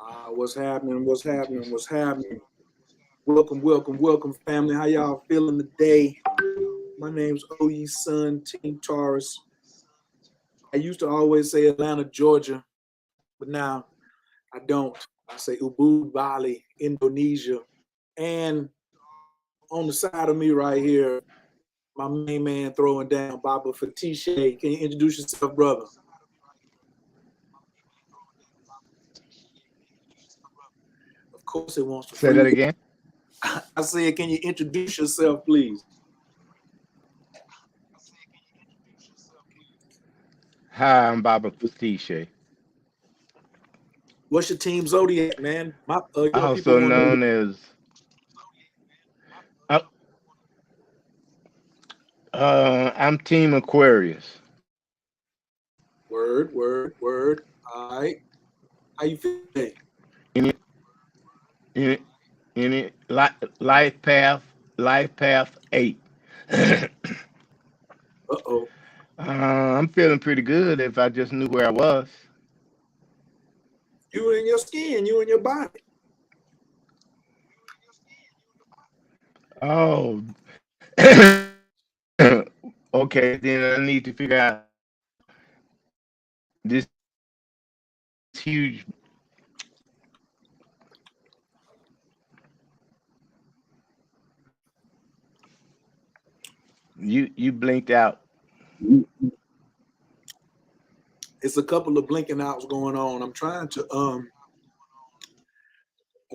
What's happening? What's happening? What's happening? Welcome, welcome, welcome, family. How y'all feeling today? My name's OE Son, Team Taurus. I used to always say Atlanta, Georgia, but now I don't. I say Ubud, Bali, Indonesia. And on the side of me right here, my main man throwing down, Baba Fatishe. Can you introduce yourself, brother? Of course, it wants to Say free. that again. I said, can you introduce yourself, please? Hi, I'm Baba Fatishe, What's your team zodiac, man? People also want to know. known as uh, I'm Team Aquarius. Word, word, word. All right. How you feel today? Any any any life path 8. Uh-oh. I'm feeling pretty good if I just knew where I was. You in your skin, you in your body. Oh, okay. Then I need to figure out this huge. You blinked out. It's a couple of blinking outs going on. I'm trying to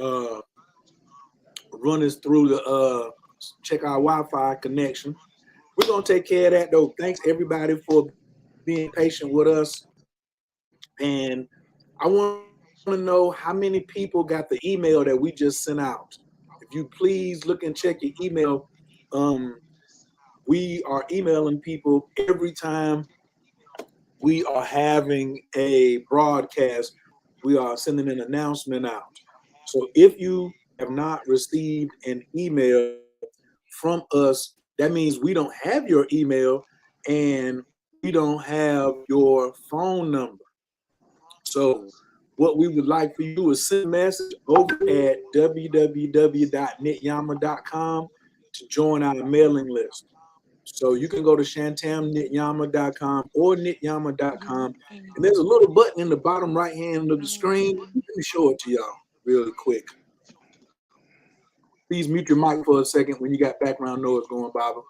uh run this through the check our Wi-Fi connection. We're gonna take care of that though. Thanks everybody for being patient with us. And I want to know how many people got the email that we just sent out. If you please look and check your email, um, we are emailing people every time we are having a broadcast. We are sending an announcement out. So if you have not received an email from us, that means we don't have your email and we don't have your phone number. So what we would like for you to is send a message over at www.nityama.com to join our mailing list. So you can go to shantamnityama.com or nityama.com. And there's a little button in the bottom right hand of the screen. Let me show it to y'all really quick. Please mute your mic for a second when you got background noise going, Baba.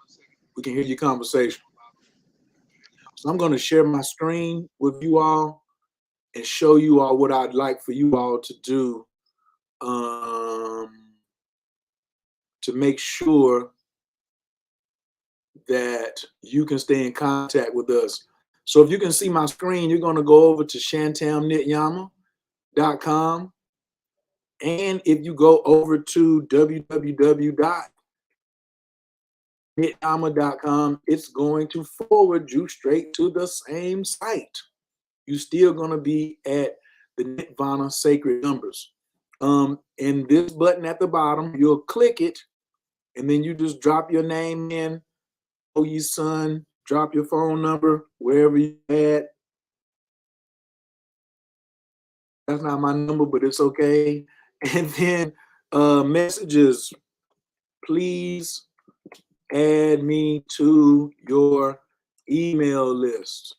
We can hear your conversation. So I'm going to share my screen with you all and show you all what I'd like for you all to do um, to make sure that you can stay in contact with us. So if you can see my screen, you're going to go over to shantamnityama.com. And if you go over to www.nityama.com, it's going to forward you straight to the same site. You're still going to be at the Nitvana Sacred Numbers. And this button at the bottom, you'll click it, and then you just drop your name in, oh, you son, drop your phone number, wherever you at. That's not my number, but it's okay. And then messages, please add me to your email list.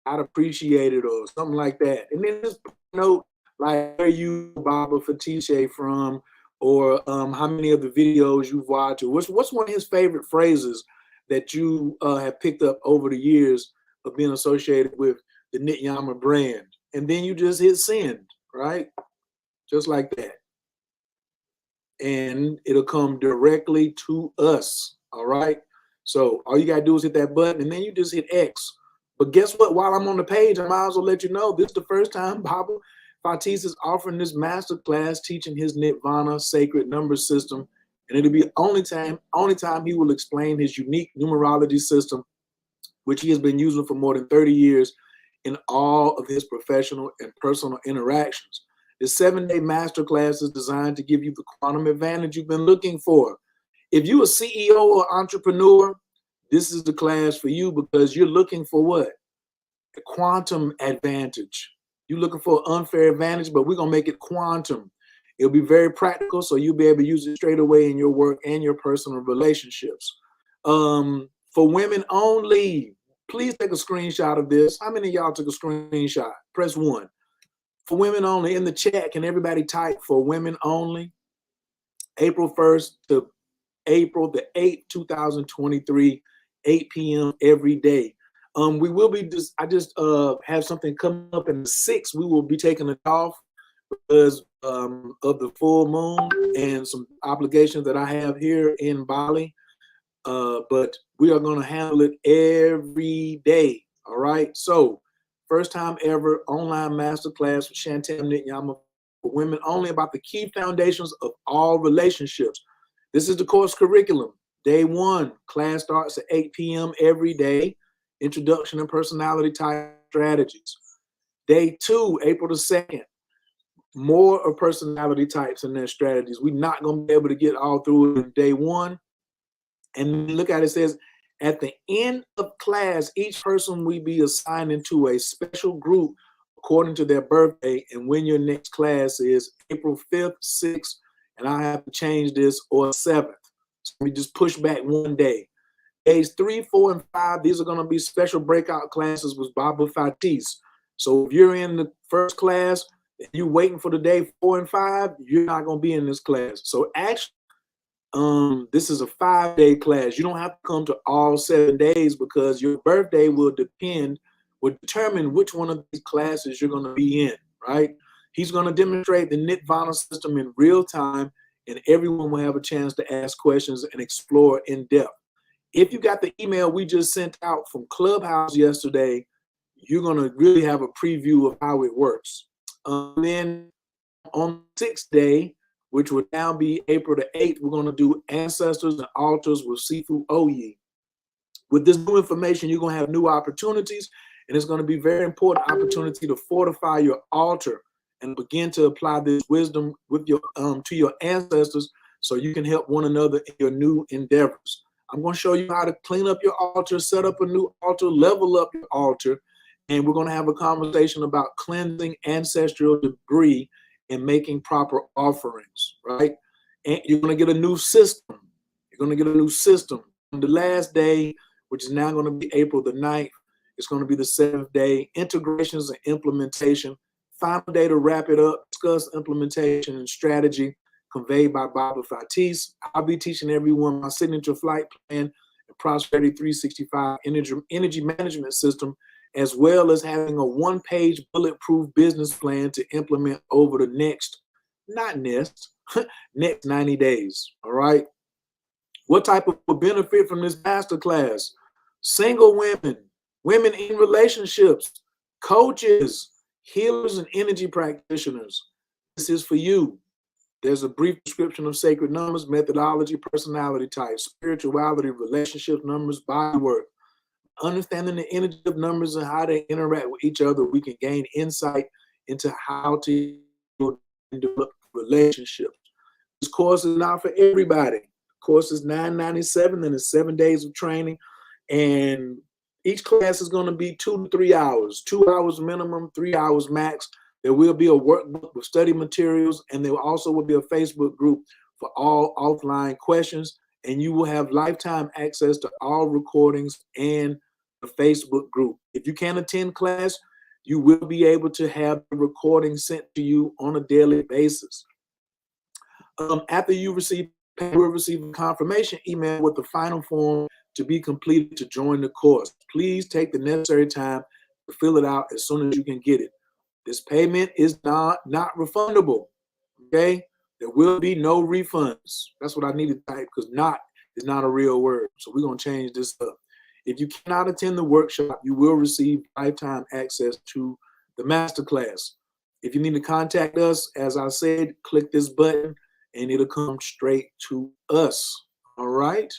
I'd appreciate it or something like that. And then just note like where you Baba Fatishe from, or how many of the videos you've watched, or what's one of his favorite phrases that you have picked up over the years of being associated with the Nityama brand. And then you just hit send, right? Just like that. And it'll come directly to us, all right? So all you gotta do is hit that button and then you just hit X. But guess what? While I'm on the page, I might as well let you know this is the first time Baba Fatis is offering this master class teaching his Nitvana Sacred Numbers system. And it'll be only time he will explain his unique numerology system, which he has been using for more than 30 years in all of his professional and personal interactions. The 7-day masterclass is designed to give you the quantum advantage you've been looking for. If you're a CEO or entrepreneur, this is the class for you because you're looking for what? A quantum advantage. You're looking for an unfair advantage, but we're going to make it quantum. It'll be very practical, so you'll be able to use it straight away in your work and your personal relationships. For women only, please take a screenshot of this. How many of y'all took a screenshot? Press 1. For women only, in the chat, can everybody type for women only? April 1st to April the 8th, 2023, 8 p.m. every day. We will be I just have something coming up in the 6th. We will be taking it off because of the full moon and some obligations that I have here in Bali. But we are going to handle it every day. All right. So first time ever online masterclass with Chantel Nityama for women only about the key foundations of all relationships. This is the course curriculum. Day 1, class starts at 8 p.m. every day. Introduction and personality type strategies. Day 2, April the 2nd, more of personality types and their strategies. We're not going to be able to get all through it in day 1. And look at it, says, at the end of class, each person will be assigned into a special group according to their birthday and when your next class is, April 5th, 6th, and I have to change this, or 7th. So we just push back one day. Days 3, 4, and 5, these are going to be special breakout classes with Baba Fatis. So if you're in the first class and you're waiting for the day 4 and 5, you're not going to be in this class. So actually, this is a 5-day class. You don't have to come to all 7 days because your birthday will determine which one of these classes you're going to be in, right? He's going to demonstrate the Nitvana system in real time, and everyone will have a chance to ask questions and explore in depth. If you got the email we just sent out from Clubhouse yesterday, you're going to really have a preview of how it works. Then on the 6th day, which would now be April the 8th, we're going to do ancestors and altars with Sifu Oyi. With this new information, you're going to have new opportunities, and it's going to be a very important opportunity to fortify your altar and begin to apply this wisdom with your to your ancestors so you can help one another in your new endeavors. I'm going to show you how to clean up your altar, set up a new altar, level up your altar, and we're going to have a conversation about cleansing ancestral debris and making proper offerings, right? And you're going to get a new system. You're going to get a new system. On the last day, which is now going to be April the 9th, it's going to be the 7th day, integrations and implementation. Final day to wrap it up, discuss implementation and strategy conveyed by Baba Fatis. I'll be teaching everyone my signature flight plan and Prosperity 365 energy management system, as well as having a 1-page bulletproof business plan to implement over the next 90 days. All right. What type of benefit from this masterclass? Single women, women in relationships, coaches, healers, and energy practitioners. This is for you. There's a brief description of sacred numbers, methodology, personality types, spirituality, relationship numbers, body work. Understanding the energy of numbers and how they interact with each other, we can gain insight into how to develop relationships. This course is not for everybody. The course is $9.97 and it's 7 days of training. And each class is going to be 2 to 3 hours, 2 hours minimum, 3 hours max. There will be a workbook with study materials, and there also will be a Facebook group for all offline questions. And you will have lifetime access to all recordings and the Facebook group. If you can't attend class, you will be able to have the recording sent to you on a daily basis. After you receive, you will receive a confirmation email with the final form to be completed to join the course. Please take the necessary time to fill it out as soon as you can get it. This payment is not refundable, okay? There will be no refunds. That's what I need to type, because not is not a real word. So we're going to change this up. If you cannot attend the workshop, you will receive lifetime access to the masterclass. If you need to contact us, as I said, click this button and it'll come straight to us. All right?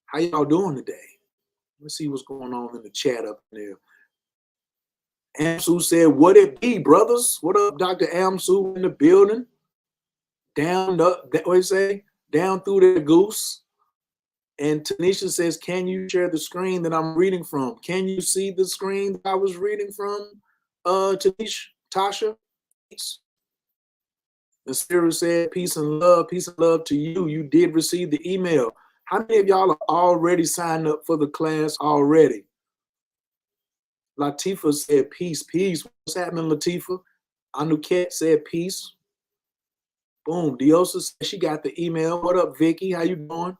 How y'all doing today? Let's see what's going on in the chat up there. Amsu said, what it be, brothers? What up, Dr. Amsu in the building? Down up, what do you say? Down through the goose. And Tanisha says, can you share the screen that I'm reading from? Can you see the screen that I was reading from? Tanish, Tasha, peace. The spirit said, peace and love to you. You did receive the email. How many of y'all are already signed up for the class already? Latifa said, peace, peace. What's happening, Latifa? Anuket said, peace. Boom. Diosa said she got the email. What up, Vicky? How you doing?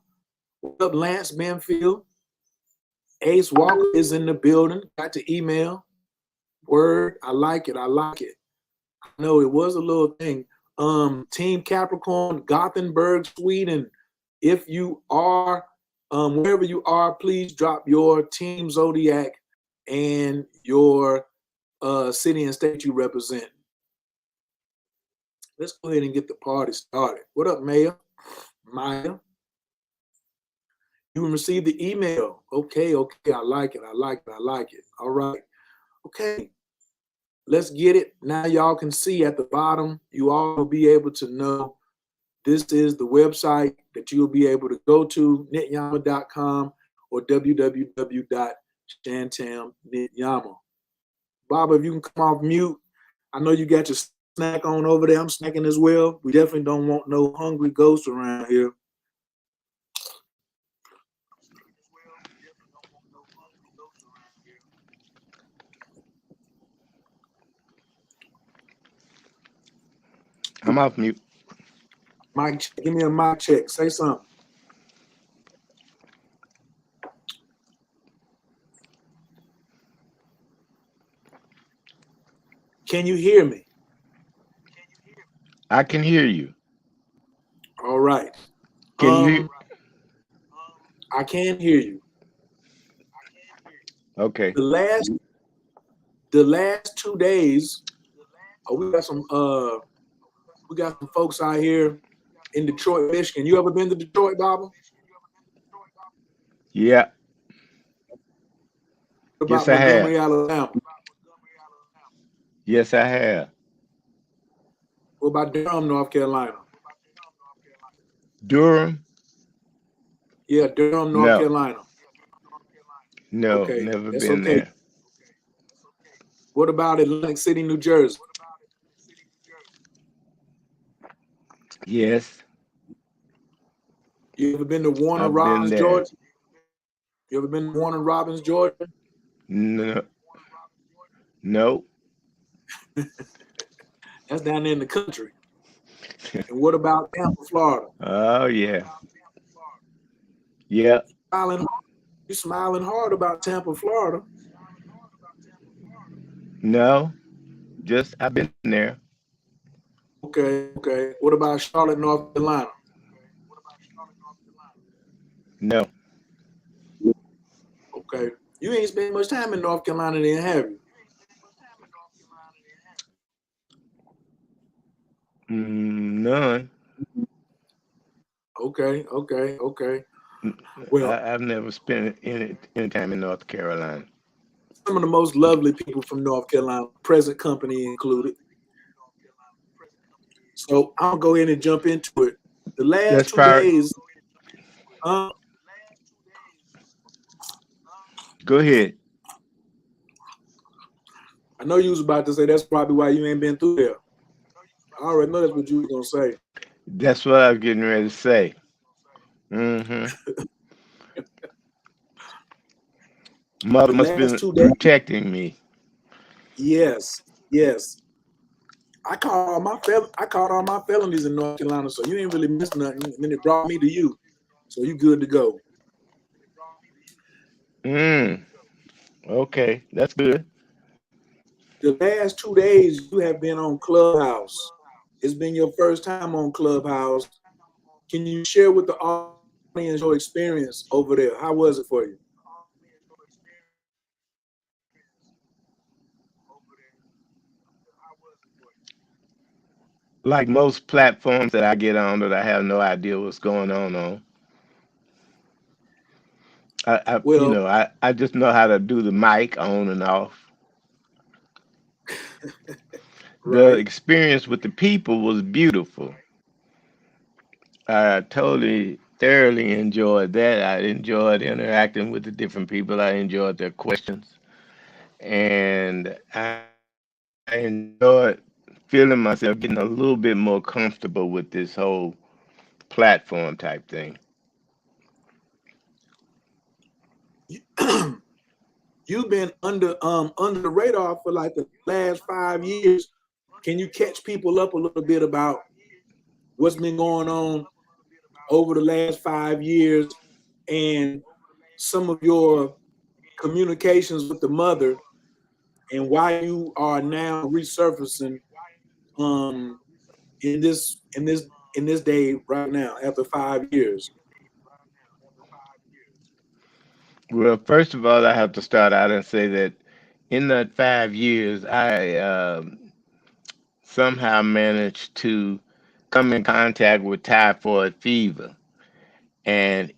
What up, Lance Banfield? Ace Walker is in the building. Got the email. Word. I like it. I like it. I know it was a little thing. Team Capricorn, Gothenburg, Sweden. If you are wherever you are, please drop your team zodiac and your city and state you represent. Let's go ahead and get the party started. What up, Maya? Maya? You received the email. Okay, okay. I like it. I like it. I like it. All right. Okay. Let's get it. Now y'all can see at the bottom, you all will be able to know this is the website that you'll be able to go to, nityama.com or www.shantamnityama. Baba, if you can come off mute. I know you got your snack on over there. I'm snacking as well. We definitely don't want no hungry ghosts around here. I'm off mute. Mic check. Give me a mic check. Say something. Can you hear me? I can hear you. All right. Can you hear? I can hear you. Okay. The last 2 days, we got some folks out here in Detroit, Michigan. You ever been to Detroit, Baba? Yeah. What Yes, about I have. Montgomery, Alabama? Yes, I have. What about Durham, North Carolina? Durham? Yeah, Durham, North No. Carolina. No, Okay, never that's been okay. there. What about Atlantic City, New Jersey? Yes, You ever been to Warner I've been Robins, there. Georgia? You ever been to Warner Robins, Georgia? No, no. That's down there in the country. And what about Tampa, Florida? Oh yeah. Yeah. You smiling hard about Tampa, Florida. No. Just I've been there. Okay, okay. What about Charlotte, North Carolina? No. Okay. You ain't spent much time in North Carolina then, have you? None. Okay, okay, okay. N- Well, I've never spent any time in North Carolina. some of the most lovely people from North Carolina, present company included. So I'll go ahead and jump into it. The last That's 2 fire. days, uh, Go ahead. I know you was about to say that's probably why you ain't been through there. I already know that's what you were gonna say. That's what I was getting ready to say. hmm Mother The must have last been 2 days, protecting me. yes, yes. I caught all my felonies in North Carolina, so you ain't really missed nothing. And then it brought me to you, so you good to go. Mm. Okay, that's good. The last 2 days you have been on Clubhouse. It's been your first time on Clubhouse. Can you share with the audience your experience over there? How was it for you? Like most platforms that I get on that I have no idea what's going on. Well, I just know how to do the mic on and off. The right. experience with the people was beautiful. I totally, thoroughly enjoyed that. I enjoyed interacting with the different people. I enjoyed their questions. And I I enjoyed feeling myself getting a little bit more comfortable with this whole platform type thing. You've been under the radar for like the last 5 years. Can you catch people up a little bit about what's been going on over the last 5 years and some of your communications with the mother and why you are now resurfacing um in this day right now after 5 years? Well, first of all, I have to start out and say that in that 5 years, I somehow managed to come in contact with typhoid fever, and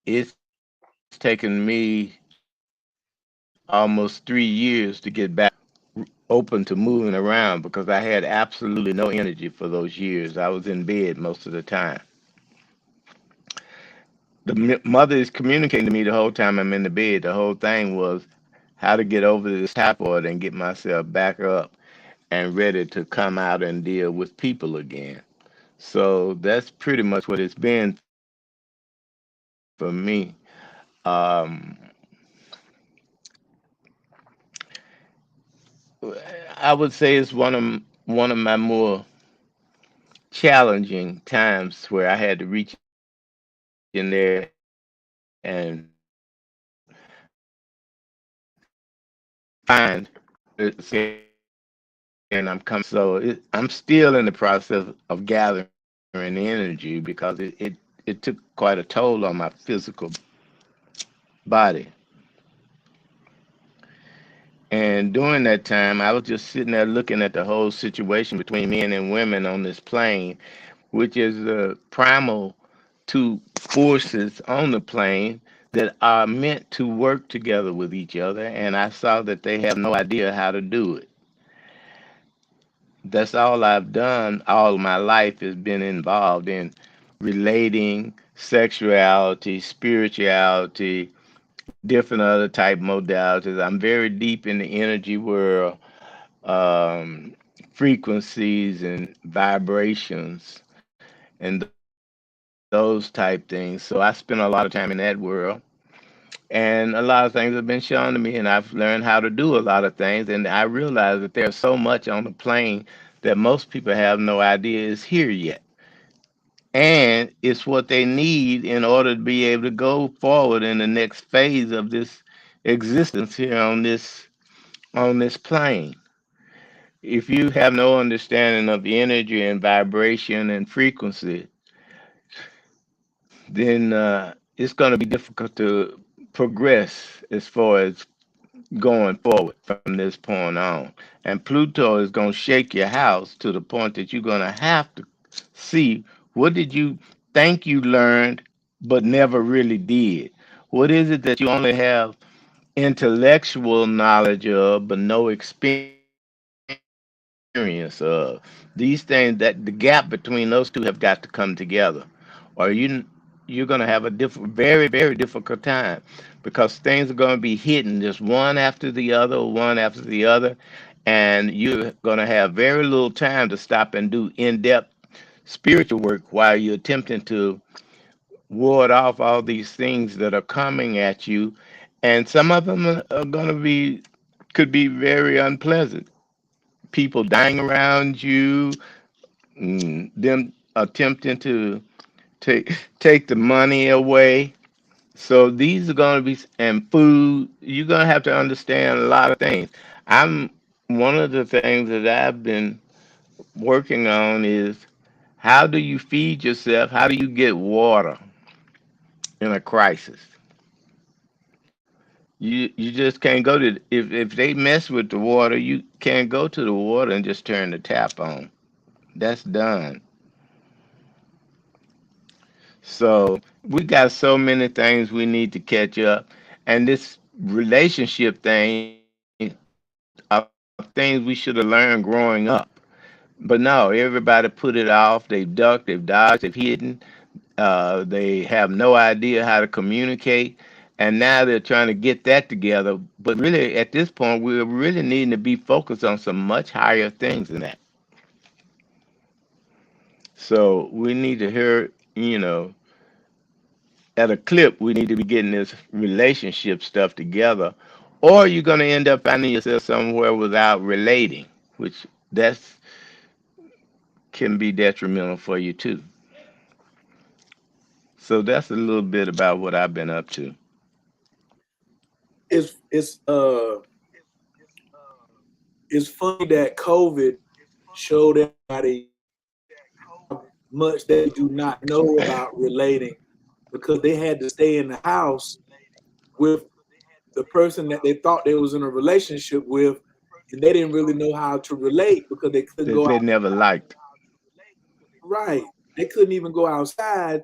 it's taken me almost 3 years to get back open to moving around because I had absolutely no energy for those years. I was in bed most of the time. Mother is communicating to me the whole time I'm in the bed. The whole thing was how to get over this typhoid and get myself back up and ready to come out and deal with people again. So that's pretty much what it's been for me. Um, I would say it's one of my more challenging times where I had to reach in there and find and I'm coming. I'm still in the process of gathering energy because it took quite a toll on my physical body. And during that time, I was just sitting there looking at the whole situation between men and women on this plane, which is the primal two forces on the plane that are meant to work together with each other. And I saw that they have no idea how to do it. That's all I've done all my life has been involved in relating sexuality, spirituality, different other type modalities. I'm very deep in the energy world, um, frequencies and vibrations and those type things. So I spend a lot of time in that world. And a lot of things have been shown to me, and I've learned how to do a lot of things. And I realize that there's so much on the plane that most people have no idea is here yet. And it's what they need in order to be able to go forward in the next phase of this existence here on this plane. If you have no understanding of energy and vibration and frequency, then it's going to be difficult to progress as far as going forward from this point on. And Pluto is going to shake your house to the point that you're going to have to see what did you think you learned but never really did. What is it that you only have intellectual knowledge of but no experience of? These things, that the gap between those two have got to come together, or you're going to have very, very difficult time because things are going to be hidden just one after the other, one after the other, and you're going to have very little time to stop and do in-depth spiritual work while you're attempting to ward off all these things that are coming at you, and some of them are going to be could be very unpleasant. People dying around you, them attempting to take the money away. So these are going to be and food. You're going to have to understand a lot of things. I'm one of the things that I've been working on is how do you feed yourself? How do you get water in a crisis? You just can't go to if they mess with the water, you can't go to the water and just turn the tap on. That's done. So we got so many things we need to catch up, and this relationship thing are things we should have learned growing up. But no, everybody put it off. They've ducked, they've dodged, they've hidden. They have no idea how to communicate, and now they're trying to get that together. But really, at this point, we're really needing to be focused on some much higher things than that. So we need to hear, at a clip, we need to be getting this relationship stuff together, or you're going to end up finding yourself somewhere without relating, which that's can be detrimental for you too. So that's a little bit about what I've been up to. It's it's funny that COVID showed everybody how much they do not know about relating because they had to stay in the house with the person that they thought they was in a relationship with, and they didn't really know how to relate because they couldn't That go they out. never liked. Right, they couldn't even go outside.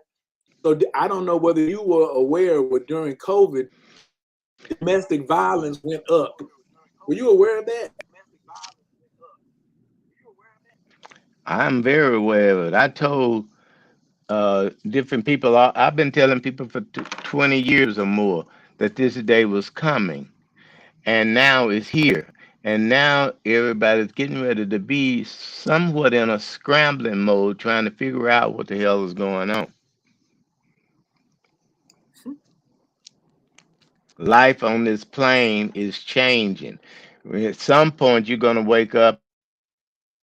So I don't know whether you were aware, but during COVID, domestic violence went up. Were you aware of that? I'm very aware of it. I told different people, I've been telling people for 20 years or more that this day was coming, and now it's here. And now everybody's getting ready to be somewhat in a scrambling mode, trying to figure out what the hell is going on. Life on this plane is changing. At some point, you're going to wake up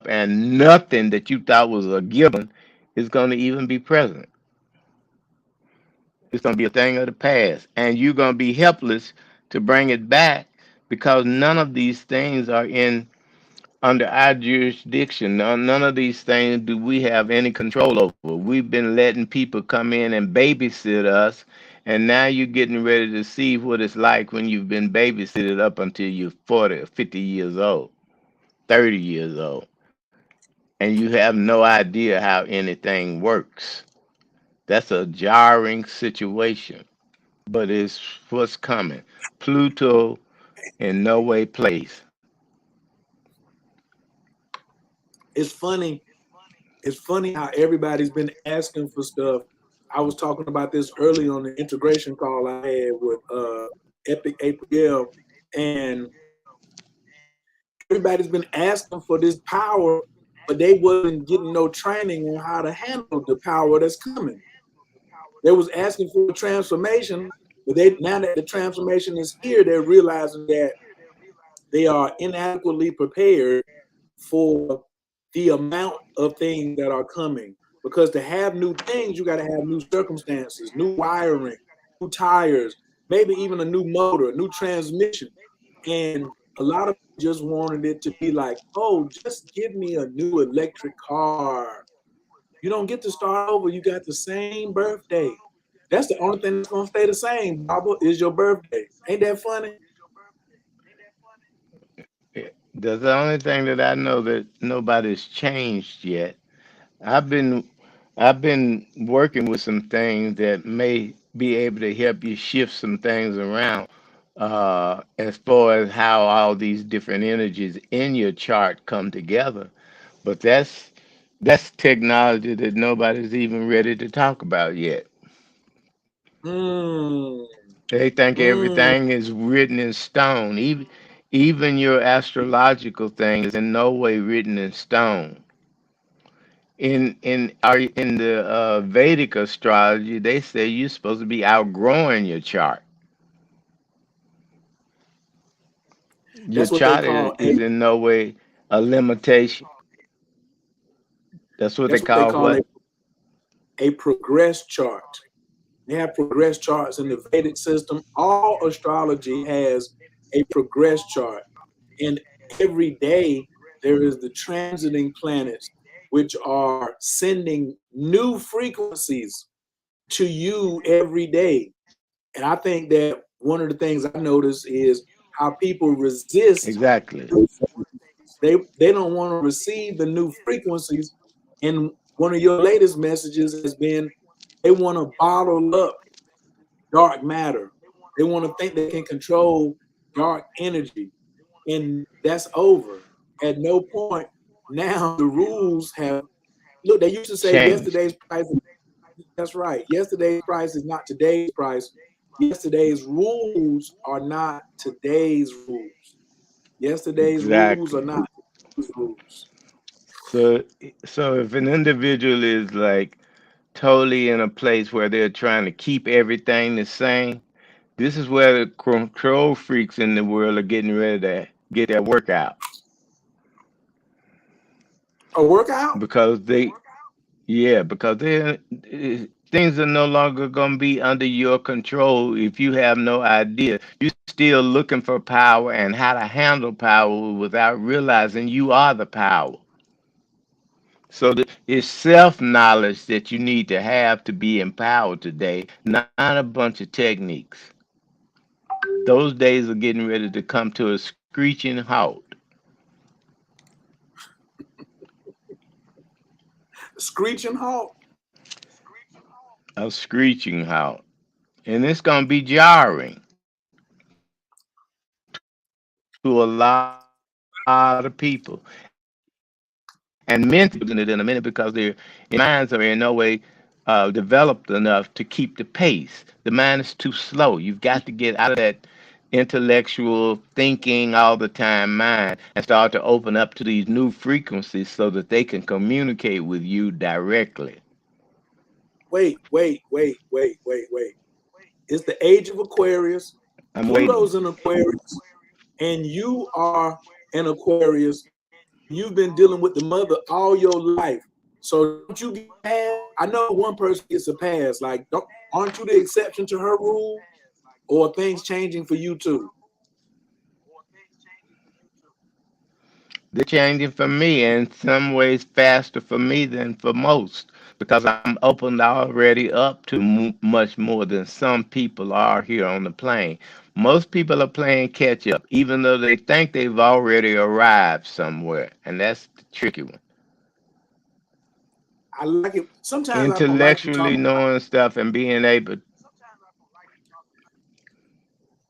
and nothing that you thought was a given is going to even be present. It's going to be a thing of the past, and you're going to be helpless to bring it back because none of these things are in under our jurisdiction. None of these things do we have any control over. We've been letting people come in and babysit us, and now you're getting ready to see what it's like when you've been babysitted up until you're 40 or 50 years old, 30 years old, and you have no idea how anything works. That's a jarring situation, but it's what's coming. Pluto in no way plays. It's funny. It's funny how everybody's been asking for stuff. I was talking about this early on the integration call I had with Epic April, and everybody's been asking for this power, but they wasn't getting no training on how to handle the power that's coming. They was asking for a transformation, but they now that the transformation is here, they're realizing that they are inadequately prepared for the amount of things that are coming. Because to have new things, you got to have new circumstances, new wiring, new tires, maybe even a new motor, a new transmission. And a lot of people just wanted it to be like, oh, just give me a new electric car. You don't get to start over. You got the same birthday. That's the only thing that's gonna stay the same, Baba, is your birthday. Ain't that funny? That's the only thing that I know that nobody's changed yet. I've been I've been working with some things that may be able to help you shift some things around as far as how all these different energies in your chart come together. But that's technology that nobody's even ready to talk about yet. Mm, They think mm. everything is written in stone. Even your astrological thing is in no way written in stone. In the Vedic astrology, they say you're supposed to be outgrowing your chart. Your That's what they chart call is in no way a limitation. That's what they that's what they call call what? a progress chart. They have progress charts in the Vedic system. All astrology has a progress chart. And every day there is the transiting planets, which are sending new frequencies to you every day. And I think that one of the things I notice is how people resist Exactly. new frequencies. They don't want to receive the new frequencies. And one of your latest messages has been they want to bottle up dark matter. They want to think they can control dark energy. And that's over. At no point now the rules have look, they used to say Changed. yesterday's price. That's right. Yesterday's price is not today's price. Yesterday's rules are not today's rules. Yesterday's rules are Exactly. not today's rules. So, so if an individual is like totally in a place where they're trying to keep everything the same, this is where the control freaks in the world are getting ready to get their workout A workout? because things are no longer going to be under your control if you have no idea. You're still looking for power and how to handle power without realizing you are the power. So it's self knowledge that you need to have to be empowered today, not a bunch of techniques. Those days are getting ready to come to a screeching halt. Screeching halt? A screeching halt. And it's going to be jarring to a lot of people. And mentally, they're going to feel it in a minute because their minds are in no way developed enough to keep the pace. The mind is too slow. You've got to get out of that intellectual thinking all the time mind and start to open up to these new frequencies so that they can communicate with you directly. Wait. It's the age of Aquarius. I'm waiting. Pluto's in Aquarius, and you are an Aquarius, and you've been dealing with the mother all your life. So don't you get a pass? I know one person gets a pass. Like, aren't you the exception to her rule, or are things changing for you too? They're changing for me in some ways faster for me than for most because I'm opened already up to much more than some people are here on the plane. Most people are playing catch up, even though they think they've already arrived somewhere, and that's the tricky one. I like it. Sometimes I don't like to talk Intellectually about. knowing stuff and being able.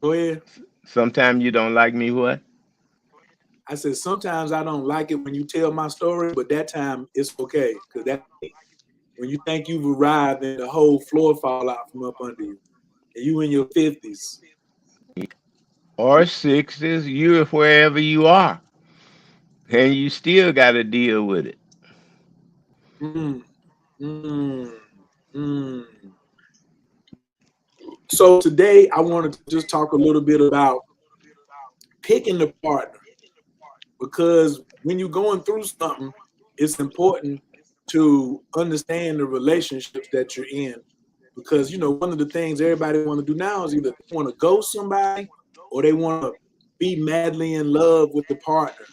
Go ahead. Sometimes you don't like me. What? I said sometimes I don't like it when you tell my story, but that time it's okay because that when you think you've arrived and the whole floor fall out from up under you, and you in your 50s. Or sixes, you're wherever you are, and you still got to deal with it. Mm, mm, mm. So today I wanted to just talk a little bit about picking the partner because when you're going through something, it's important to understand the relationships that you're in because one of the things everybody want to do now is either they want to ghost somebody or they want to be madly in love with the partner,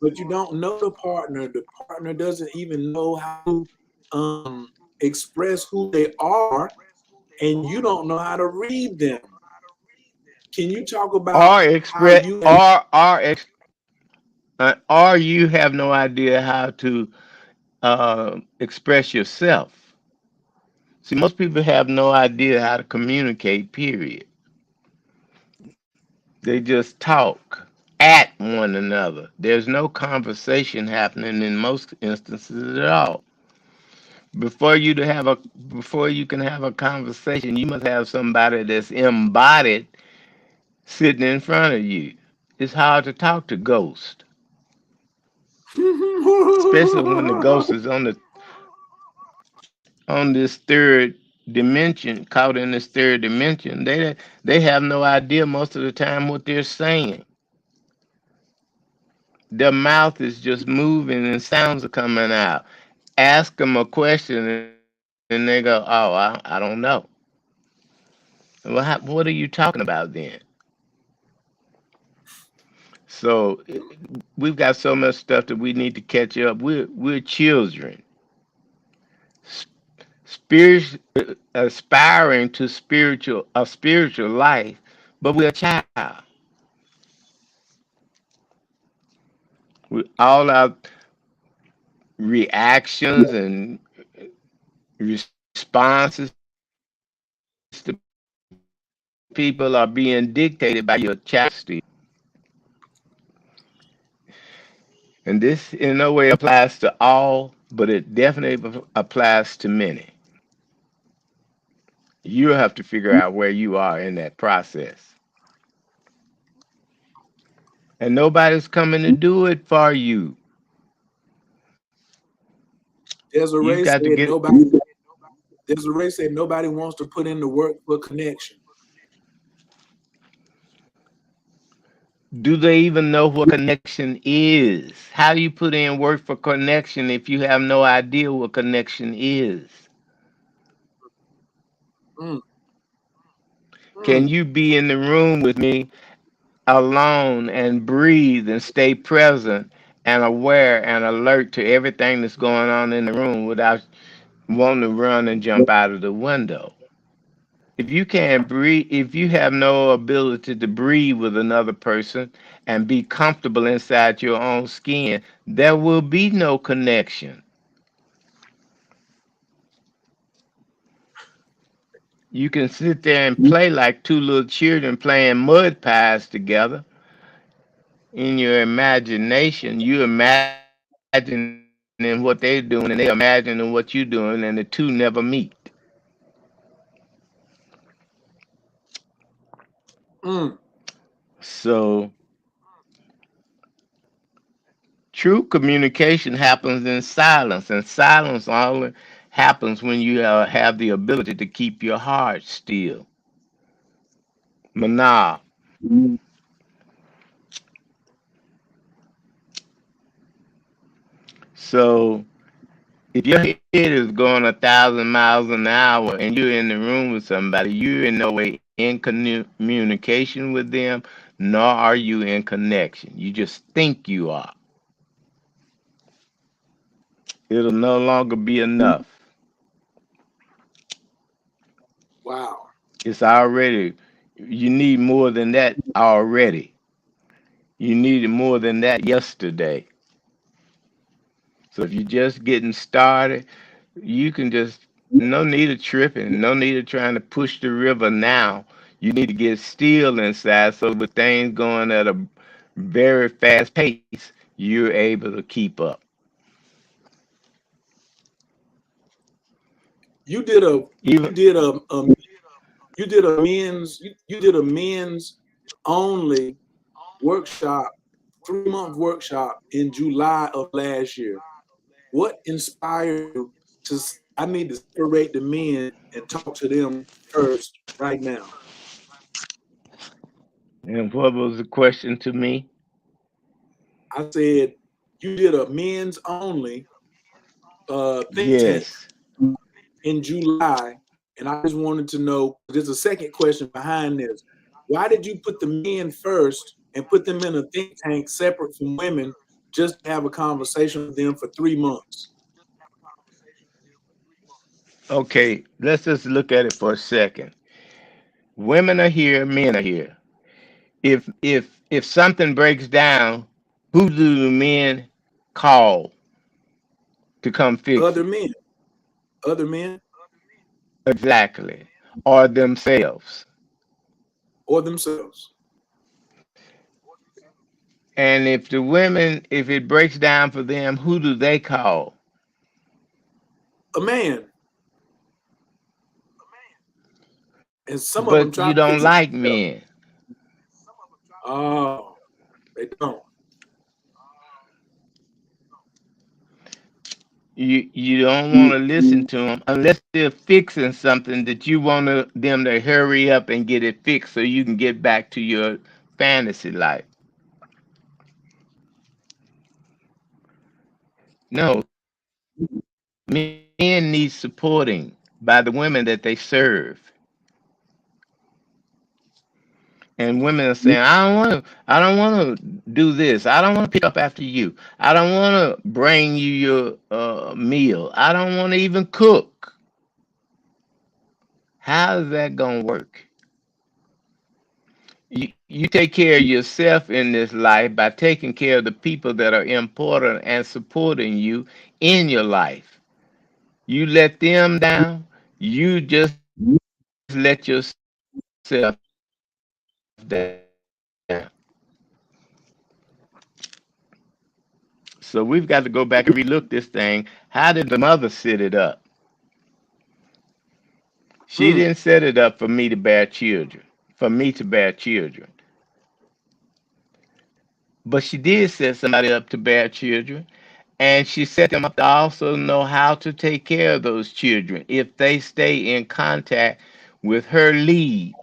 but you don't know the partner. The partner doesn't even know how to express who they are, and you don't know how to read them. Can you talk about Or how express, you have or you have no idea how to express yourself. See, most people have no idea how to communicate, period. They just talk at one another. There's no conversation happening in most instances at all. Before you to have a before you can have a conversation, you must have somebody that's embodied sitting in front of you. It's hard to talk to ghosts, especially when the ghost is on this third dimension, caught in this third dimension. They have no idea most of the time what they're saying. Their mouth is just moving and sounds are coming out. Ask them a question and they go, "Oh, I don't know." Well, what are you talking about then? So we've got so much stuff that we need to catch up. We're children, spirit, aspiring to spiritual life, but we're a child. All our reactions and responses to people are being dictated by your childish behavior. And this in no way applies to all, but it definitely applies to many. You have to figure out where you are in that process. And nobody's coming to do it for you. You've Desiree got to said get. nobody. Desiree said nobody wants to put in the work for connection. Do they even know what connection is? How do you put in work for connection if you have no idea what connection is? Mm, Can mm. you be in the room with me alone and breathe and stay present and aware and alert to everything that's going on in the room without wanting to run and jump out of the window? If you can't breathe, if you have no ability to breathe with another person and be comfortable inside your own skin, there will be no connection. You can sit there and play like two little children playing mud pies together in your imagination. You imagining what they're doing and they imagining what you're doing, and the two never meet. Mm. So true communication happens in silence, and silence only happens when you have the ability to keep your heart still. Mana. So if your head is going 1,000 miles an hour and you're in the room with somebody, you're in no way in communication with them, nor are you in connection. You just think you are. It'll no longer be enough. Wow. It's already, you need more than that already. You needed more than that yesterday. So if you're just getting started, you can just, no need of tripping, no need of trying to push the river now. You need to get still inside so with things going at a very fast pace, you're able to keep up. You did a Even you did you did a you did a men's only workshop, 3 month workshop in July of last year. What inspired you to? I need to separate the men and talk to them first right now. and what was the question to me? I said you did a men's only think tank Yes. in July, and I just wanted to know. There's a second question behind this. Why did you put the men first and put them in a think tank separate from women just to have a conversation with them for 3 months? Okay, let's just look at it for a second. Women are here, men are here. If something breaks down, who do the men call to come fix Other it? men, other men, Exactly. Or themselves. or themselves. And if the women, if it breaks down for them, who do they call? A man, and some of them But try you to don't fix it like themselves. men. Oh, they don't. You don't want to listen to them unless they're fixing something that you want them to hurry up and get it fixed so you can get back to your fantasy life. No, men need supporting by the women that they serve. And women are saying, I don't want to do this. I don't want to pick up after you. I don't want to bring you your meal. I don't want to even cook. How is that going to work? You take care of yourself in this life by taking care of the people that are important and supporting you in your life. You let them down, you just let yourself down. So we've got to go back and relook this thing. How did the mother set it up? She set it up She didn't set it up for me to bear children, for me to bear children. But she did set somebody up to bear children. And she set them up to also know how to take care of those children if they stay in contact with her lead.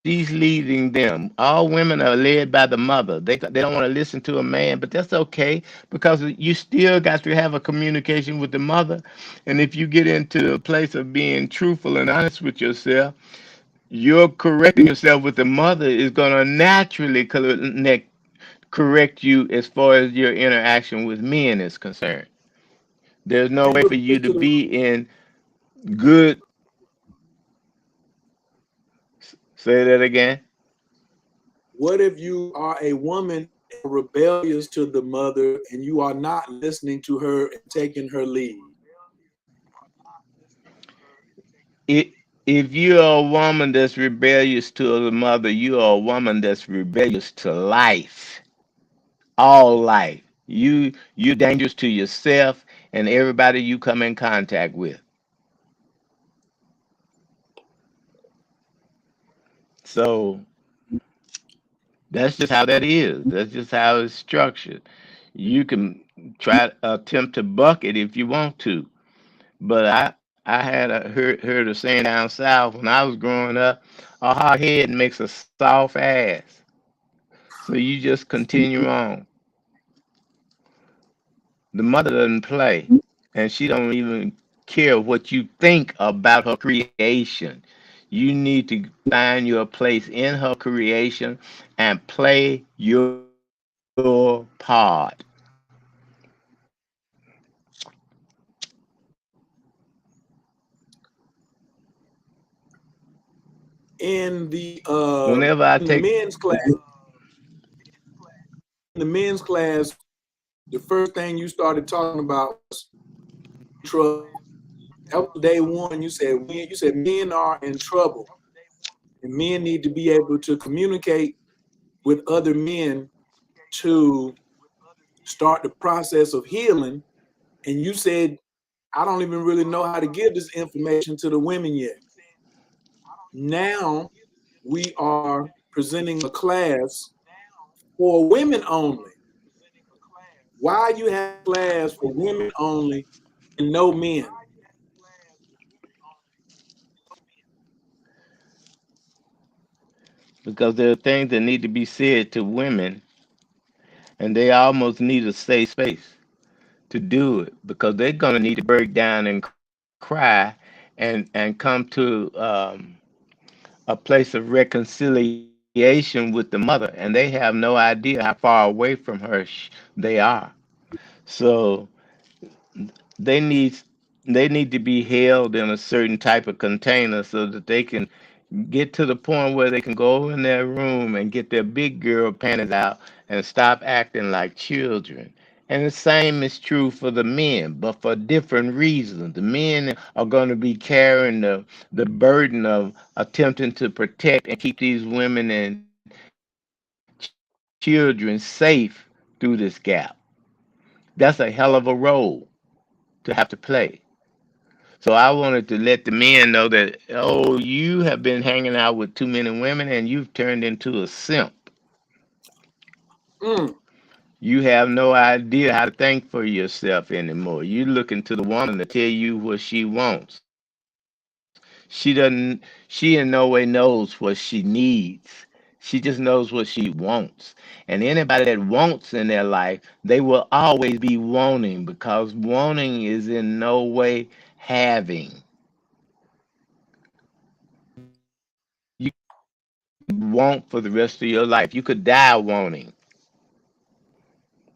She's leading them. All women are led by the mother. They don't want to listen to a man, but that's okay because you still got to have a communication with the mother. And if you get into a place of being truthful and honest with yourself, you're correcting yourself with the mother is going to naturally correct you as far as your interaction with men is concerned. There's no way for you to be in good. Say that again. What if you are a woman rebellious to the mother and you are not listening to her and taking her lead? It, if you're a woman that's rebellious to the mother, you are a woman that's rebellious to life, all life. You're dangerous to yourself and everybody you come in contact with. So that's just how that is. That's just how it's structured. You can try attempt to buck it if you want to, but I had heard a saying down south when I was growing up: a hard head makes a soft ass. So you just continue on. The mother doesn't play, and she don't even care what you think about her creation. You need to find your place in her creation and play your part. In the Whenever I in the take men's class, in the men's class, the first thing you started talking about was trouble. That was day one. You said men are in trouble, and men need to be able to communicate with other men to start the process of healing. And you said, I don't even really know how to give this information to the women yet. Now we are presenting a class for women only. Why you have a class for women only and no men? because there are things that need to be said to women, and they almost need a safe space to do it because they're gonna need to break down and cry and come to a place of reconciliation with the mother, and they have no idea how far away from her they are. So they need they need to be held in a certain type of container so that they can get to the point where they can go in their room and get their big girl panties out and stop acting like children. And the same is true for the men, but for different reasons. The men are going to be carrying the burden of attempting to protect and keep these women and children safe through this gap. That's a hell of a role to have to play. So I wanted to let the men know that, oh, you have been hanging out with too many women and you've turned into a simp. Mm, You have no idea how to think for yourself anymore. You're looking to the woman to tell you what she wants. She in no way knows what she needs. She just knows what she wants. And anybody that wants in their life, they will always be wanting because wanting is in no way having. You could want for the rest of your life. You could die wanting.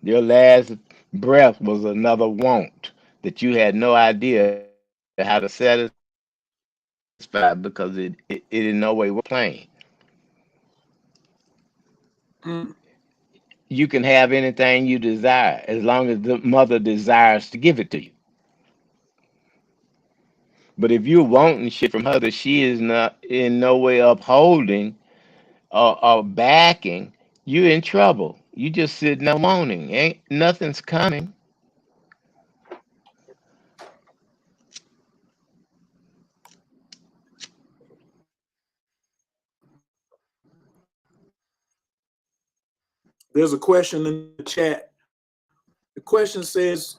Your last breath was another want that you had no idea how to satisfy because it in no way was playing. mm. You can have anything you desire as long as the mother desires to give it to you. But if you're wanting shit from her that she is not in no way upholding or backing, you're in trouble. You just sitting there moaning. Ain't nothing's coming. There's a question in the chat. The question says,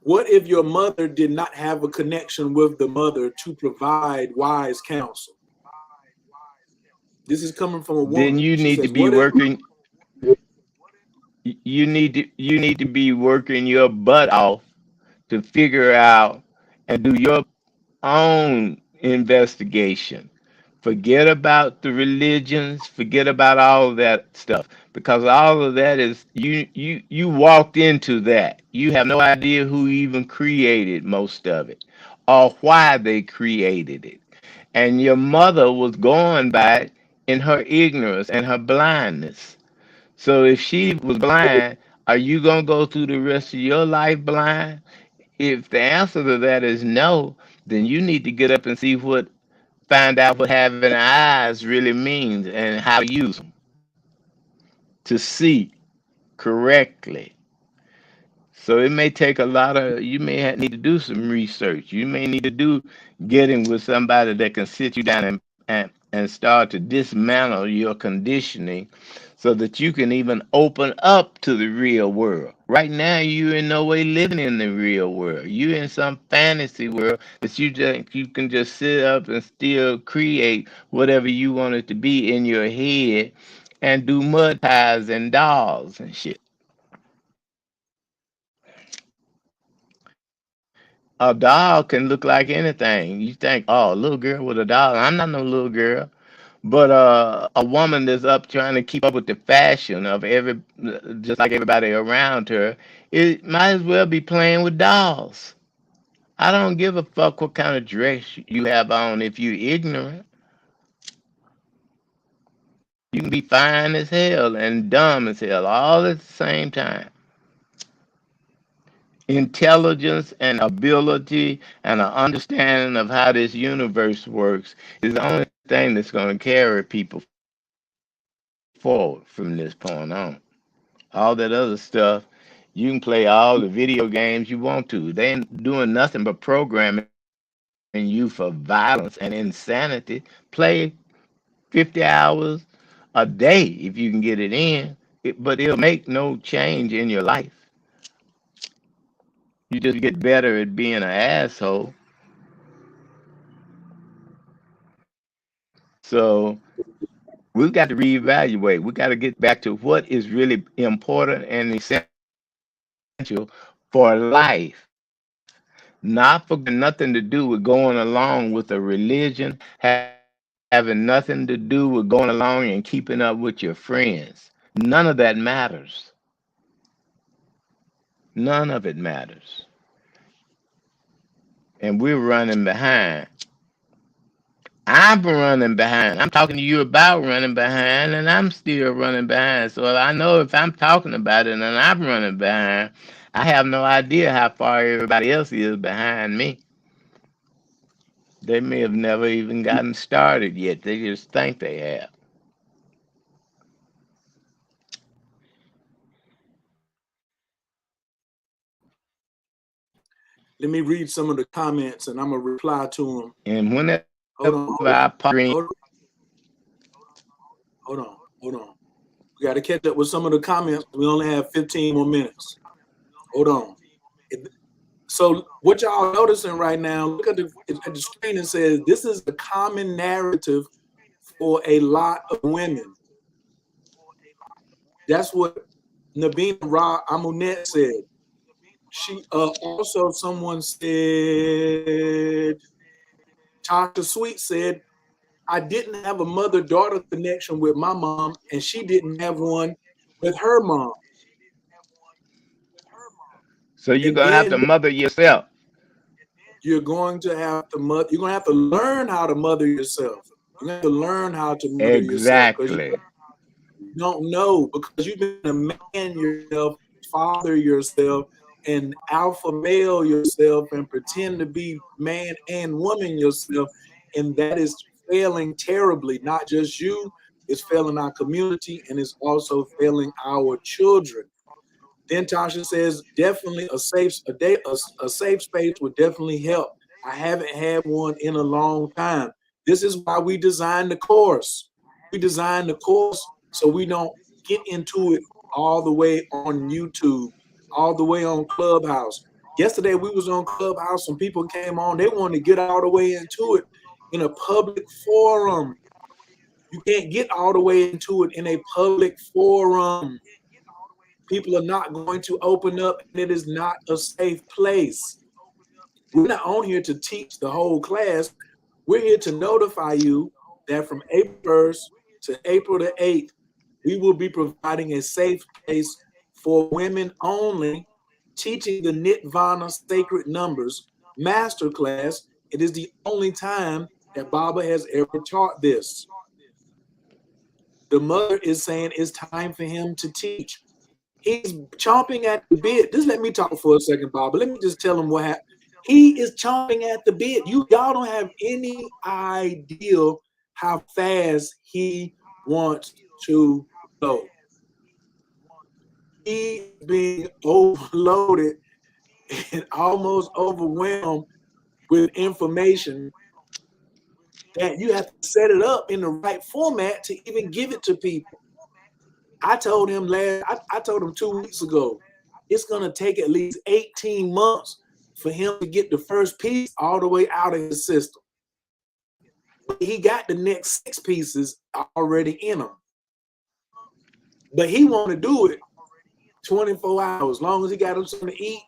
what if your mother did not have a connection with the mother to provide wise counsel? This is coming from a Then woman. you She need to says, be what if working. You need to be working your butt off to figure out and do your own investigation. Forget about the religions, forget about all of that stuff, because all of that is you walked into that. You have no idea who even created most of it or why they created it. And your mother was going by it in her ignorance and her blindness. So if she was blind, are you going to go through the rest of your life blind? If the answer to that is no, then you need to get up and find out what having eyes really means and how to use them to see correctly. So it may take a lot of, you may need to do some research. You may need to do getting with somebody that can sit you down and start to dismantle your conditioning so that you can even open up to the real world. Right now, you in no way living in the real world. You in some fantasy world that you can just sit up and still create whatever you want it to be in your head and do mud pies and dolls and shit. A doll can look like anything. You think, oh, a little girl with a doll. I'm not no little girl. But a woman that's up trying to keep up with the fashion of just like everybody around her, it might as well be playing with dolls. I don't give a fuck what kind of dress you have on if you're ignorant. You can be fine as hell and dumb as hell all at the same time. Intelligence and ability and an understanding of how this universe works is the only thing that's going to carry people forward from this point on. All that other stuff, you can play all the video games you want to. They ain't doing nothing but programming you for violence and insanity. Play 50 hours a day if you can get it in, but it'll make no change in your life. You just get better at being an asshole. So we've got to reevaluate. We got to get back to what is really important and essential for life, not for having nothing to do with going along with a religion, having nothing to do with going along and keeping up with your friends. None of that matters. None of it matters. And we're running behind. I'm running behind. I'm talking to you about running behind, and I'm still running behind. So I know if I'm talking about it and I'm running behind, I have no idea how far everybody else is behind me. They may have never even gotten started yet. They just think they have. let me read some of the comments and I'm gonna reply to them. And whenever I Hold on, hold on, green, hold hold on, hold on. We got to catch up with some of the comments. We only have 15 more minutes. Hold on. So what y'all noticing right now? Look at the screen and says this is a common narrative for a lot of women. That's what Nabina Ra Amunet said. She also someone said Tasha Sweet said I didn't have a mother-daughter connection with my mom, and she didn't have one with her mom. so you're And gonna have to then mother yourself. you're going to have to learn how to mother yourself. You're going to have to learn how to mother yourself because you Exactly. don't know, because you've been a man yourself, father yourself, and alpha male yourself, and pretend to be man and woman yourself, and that is failing terribly. Not just you, it's failing our community, and it's also failing our children. Then Tasha says, definitely a safe space would definitely help. I haven't had one in a long time. This is why we designed the course. We designed the course so we don't get into it all the way on YouTube, all the way on Clubhouse. Yesterday we was on Clubhouse, some people came on, they wanted to get all the way into it in a public forum. You can't get all the way into it in a public forum. People are not going to open up, and it is not a safe place. We're not on here to teach the whole class. We're here to notify you that from April 1st to April the 8th, we will be providing a safe place for women only, teaching the Nitvana Sacred Numbers masterclass. It is the only time that Baba has ever taught this. The mother is saying it's time for him to teach. He's chomping at the bit. Just let me talk for a second, Baba. Let me just tell him what happened. He is chomping at the bit. Y'all don't have any idea how fast he wants to go. He is being overloaded and almost overwhelmed with information that you have to set it up in the right format to even give it to people. I told him I told him 2 weeks ago, it's gonna take at least 18 months for him to get the first piece all the way out of his system. But he got the next 6 pieces already in him. But he want to do it 24 hours. As long as he got him something to eat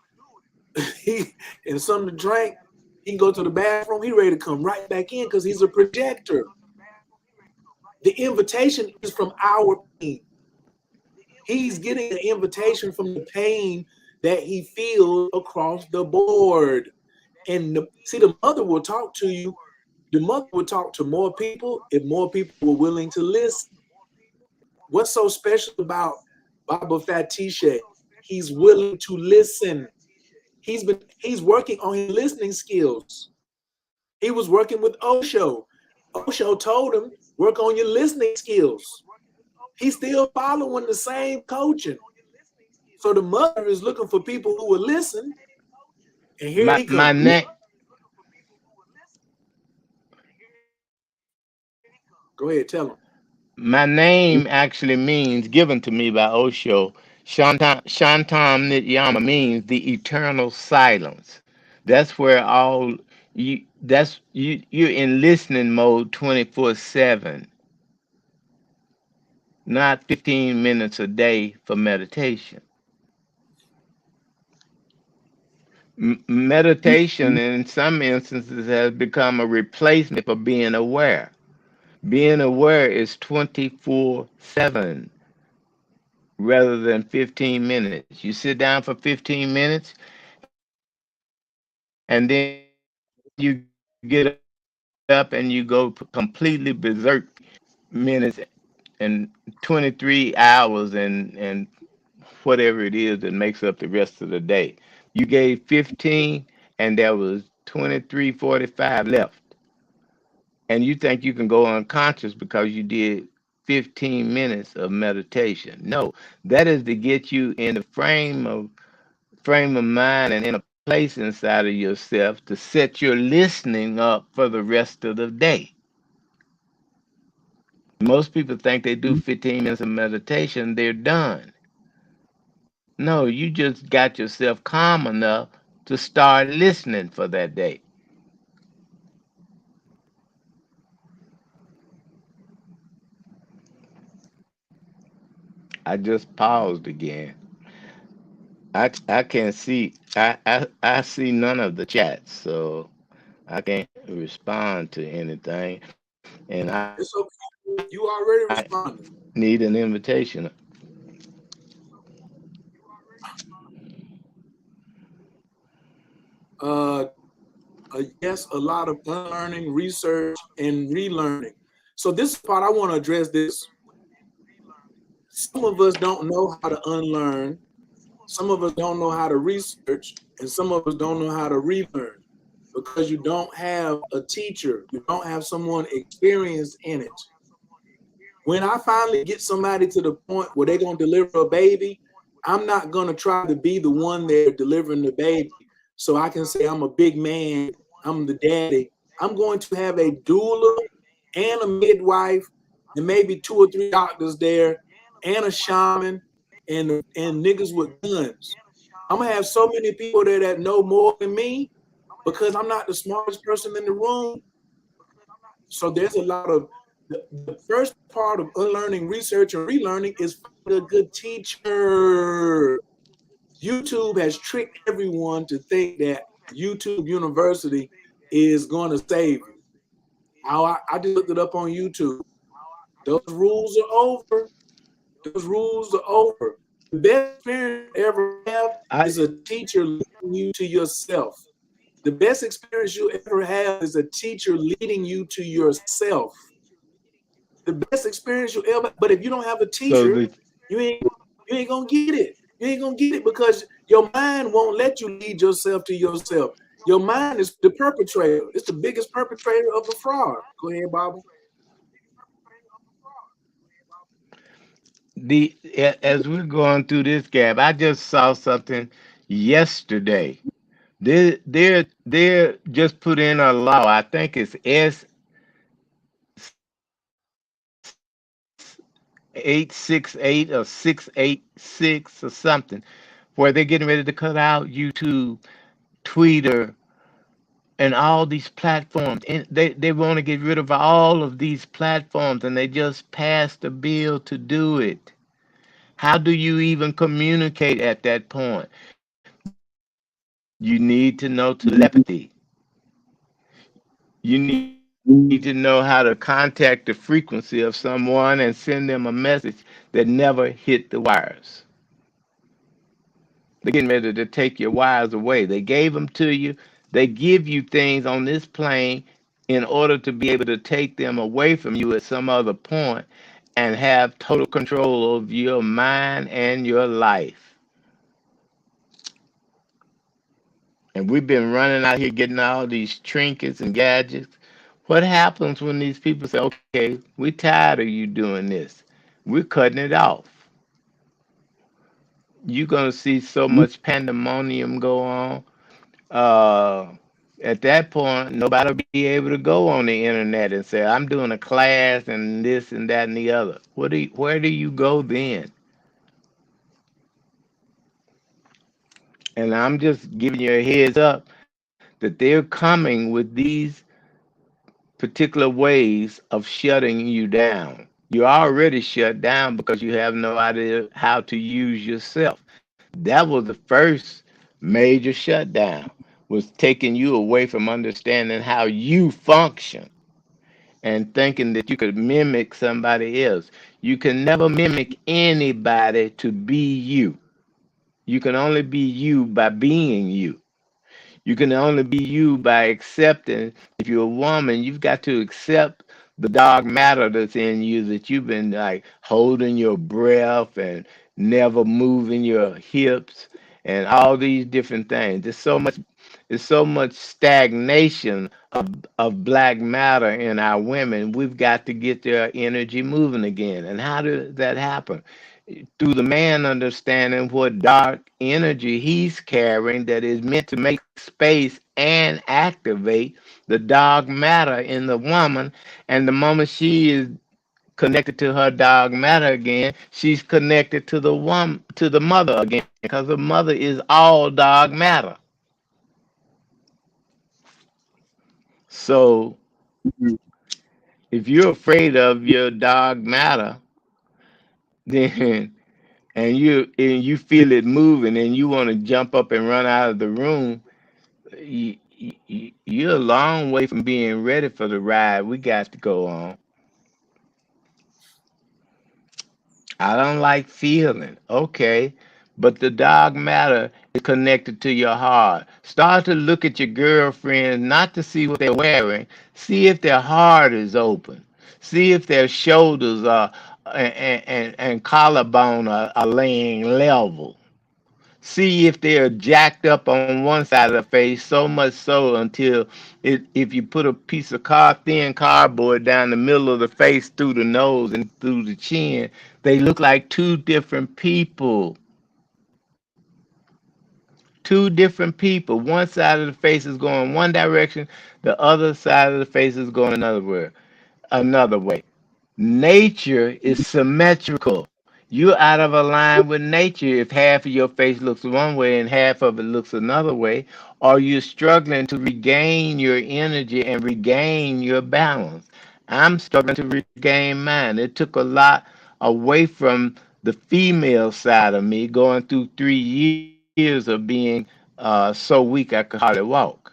and something to drink, he can go to the bathroom. He ready to come right back in because he's a projector. The invitation is from our pain. He's getting an invitation from the pain that he feels across the board. And see, the mother will talk to you. The mother will talk to more people if more people were willing to listen. What's so special about Baba Fatishe? He's willing to listen. He's working on his listening skills. He was working with Osho. Osho told him, work on your listening skills. He's still following the same coaching. So the mother is looking for people who will listen. And here he My comes. name, Go ahead, tell him. my name actually means given to me by Osho. Shantam Nityama means the eternal silence. That's where all you're in listening mode 24/7, not 15 minutes a day for meditation. Meditation in some instances has become a replacement for being aware. Being aware is 24/7 rather than 15 minutes. You sit down for 15 minutes and then you get up and you go completely berserk 15 minutes and 23 hours and whatever it is that makes up the rest of the day. You gave 15 and there was 23:45 left. And you think you can go unconscious because you did 15 minutes of meditation. No, that is to get you in the frame of mind and in a place inside of yourself to set your listening up for the rest of the day. Most people think they do 15 minutes of meditation, they're done. No, you just got yourself calm enough to start listening for that day. I just paused again. I can't see I see none of the chats, so I can't respond to anything. And I It's okay. You already responded. need an invitation. Uh, yes, a lot of unlearning, research, and relearning. So this part I want to address this. Some of us don't know how to unlearn. Some of us don't know how to research, and some of us don't know how to relearn because you don't have a teacher. You don't have someone experienced in it. When I finally get somebody to the point where they're going to deliver a baby, I'm not going to try to be the one there delivering the baby so I can say I'm a big man, I'm the daddy. I'm going to have a doula and a midwife, and maybe two or three doctors there, and a shaman, and niggas with guns. I'm gonna have so many people there that know more than me because I'm not the smartest person in the room. So there's a lot of the first part of unlearning, research, and relearning is find a good teacher. YouTube has tricked everyone to think that YouTube University is going to save you. I just looked it up on YouTube. Those rules are over. Those rules are over. The best experience you ever have I is a teacher leading you to yourself. The best experience you ever have is a teacher leading you to yourself. The best experience you ever. But if you don't have a so teacher, the you ain't you ain't gonna get it. You ain't gonna get it because your mind won't let you lead yourself to yourself. Your mind is the perpetrator. It's the biggest perpetrator of the fraud. Go ahead, Bobby. as we're going through this gap, I just saw something yesterday. They're just put in a law. I think it's S868 or 686 or something, where they're getting ready to cut out YouTube, Twitter, and all these platforms. And they want to get rid of all of these platforms, and they just passed a bill to do it. How do you even communicate at that point? You need to know telepathy. You need to know how to contact the frequency of someone and send them a message that never hit the wires. They're getting ready to take your wires away. They gave them to you. They give you things on this plane in order to be able to take them away from you at some other point and have total control of your mind and your life. And we've been running out here getting all these trinkets and gadgets. What happens when these people say, okay, we're tired of you doing this? We're cutting it off. You're going to see so much pandemonium go on. Uh, at that point, nobody will be able to go on the internet and say, I'm doing a class and this and that and the other. Where do you go then? And I'm just giving you a heads up that they're coming with these particular ways of shutting you down. You're already shut down because you have no idea how to use yourself. That was the first major shutdown, was taking you away from understanding how you function and thinking that you could mimic somebody else. You can never mimic anybody to be you. You can only be you by being you. You can only be you by accepting. If you're a woman, you've got to accept the dark matter that's in you, that you've been like holding your breath and never moving your hips and all these different things. There's so much stagnation of black matter in our women. We've got to get their energy moving again. And how does that happen? Through the man understanding what dark energy he's carrying that is meant to make space and activate the dark matter in the woman. And the moment she is connected to her dark matter again, she's connected to the woman, to the mother again, because the mother is all dark matter. So if you're afraid of your dark matter, then and you feel it moving and you want to jump up and run out of the room, you're a long way from being ready for the ride we got to go on. I don't like feeling. Okay. But the dark matter is connected to your heart. Start to look at your girlfriends, not to see what they're wearing. See if their heart is open. See if their shoulders are and collarbone are laying level. See if they're jacked up on one side of the face, so much so until if you put a piece of thin cardboard down the middle of the face through the nose and through the chin, they look like two different people. Two different people. One side of the face is going one direction, the other side of the face is going another way. another way. Nature is symmetrical. You're out of line with nature if half of your face looks one way and half of it looks another way, or you're struggling to regain your energy and regain your balance. I'm struggling to regain mine. It took a lot away from the female side of me going through 3 years of being so weak I could hardly walk.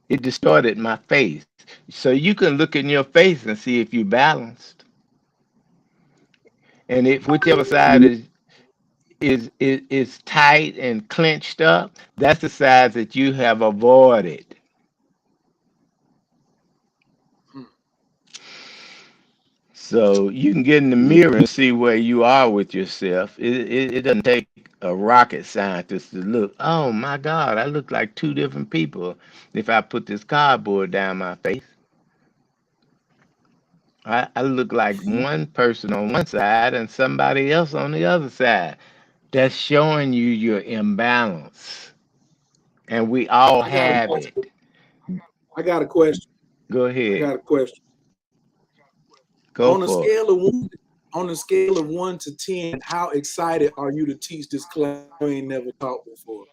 It distorted my face. So you can look in your face and see if you're balanced. And if whichever side is tight and clenched up, that's the side that you have avoided. So you can get in the mirror and see where you are with yourself. It doesn't take a rocket scientist to look. Oh my God, I look like two different people if I put this cardboard down my face. I look like one person on one side and somebody else on the other side. That's showing you your imbalance. And we all I got a have question. it. I got a question. Go I ahead. got a question. Go On a for it. scale of one, on a scale of 1 to 10, how excited are you to teach this class you ain't never taught before